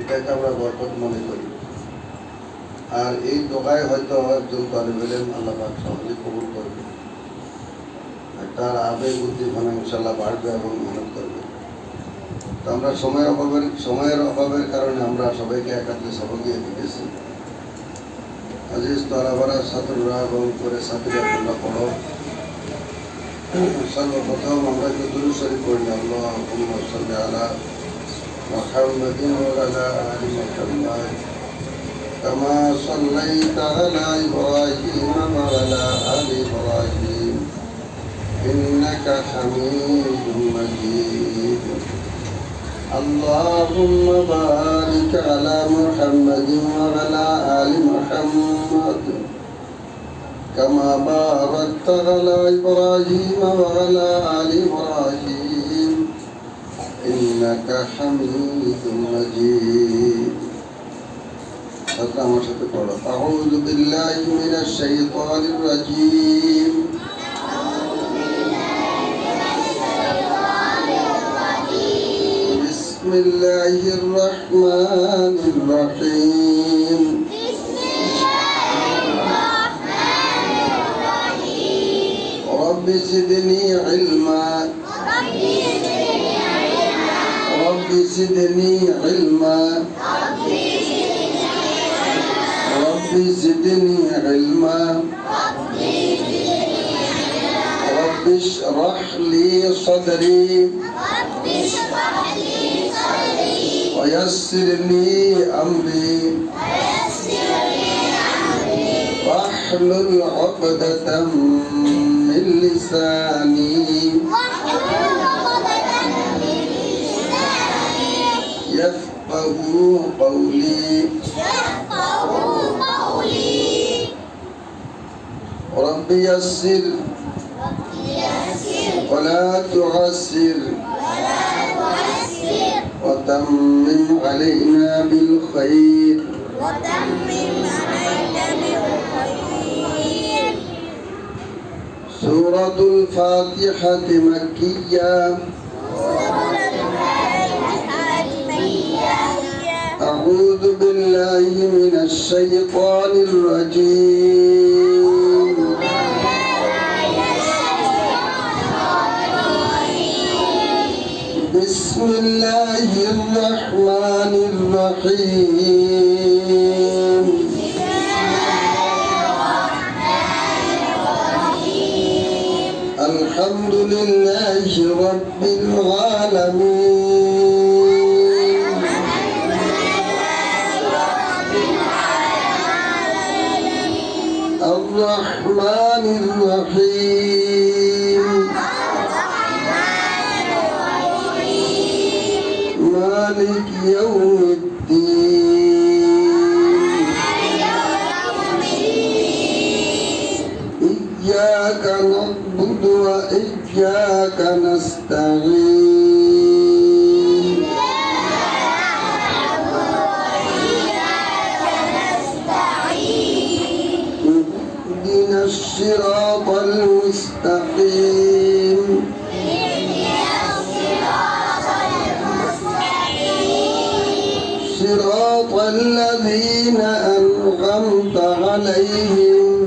এটাকে আমরা বরকত মনে করি। আর এই দোকায় হয়তো একজন তালিব ইলম আল্লাহ পাক সহজে কবুল করবে, আর তার আবেগ উদ্দীপনা ইনশাল্লাহ বাড়বে এবং মেহনত করবে। তো আমরা সময়ের অভাবের কারণে আমরা সবাইকে একাত্রে সবক দিয়ে দিতেছি। আজিজ তারাবারা ছাত্ররা এবং করে ছাত্রীরা তোমরা পড়ো। সর্বপ্রথম আমরা একটু দুরূদ শরীফ পড়ি। আল্লাহুম্মা সাল্লি আলা মুহাম্মাদিন ওয়া আলা আলি মুহাম্মাদ কামা সাল্লাইতা আলা ইব্রাহিম ওয়া আলা আলি ইব্রাহিম ইন্নাকা হামিদুম মাজিদ। اللهم بارك على محمد وعلى آل محمد كما باركت على إبراهيم وعلى آل إبراهيم إنك حميد مجيد. أعوذ بالله من الشيطان الرجيم. بسم الله الرحمن الرحيم. رب زدني علما. رب زدني علما. رب زدني علما. رب اشرح لي صدري ويسر لي أمري واحلل عقدة من لساني يفقه قولي. رب يسر ولا تعسر وتمم علينا بالخير. سورة الفاتحة مكية. أعوذ بالله من الشيطان الرجيم. بسم الله الرحمن الرحيم. الحمد لله رب العالمين. الرحمن الرحيم. مالك يوم الدين. إياك نعبد وإياك نستعين. اهدنا الصراط المستقيم. صراط الذين أنعمت عليهم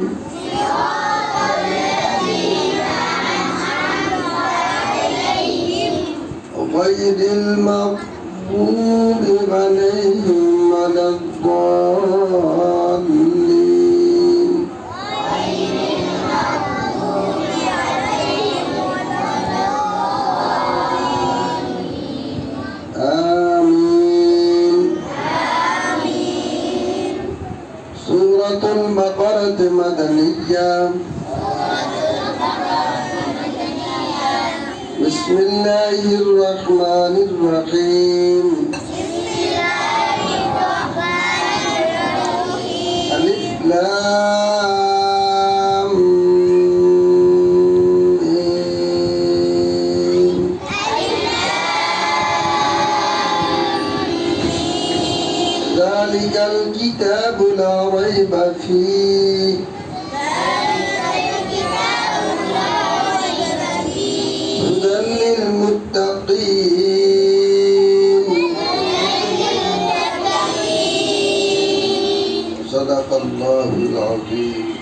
غير المغضوب عليهم ولا الضالين. آمين. سورة البقرة مدنية. بسم الله الرحمن الرحيم. ألف لام ميم. ذلك الكتاب لا ريب فيه هدى للمتقين. صدق الله العظيم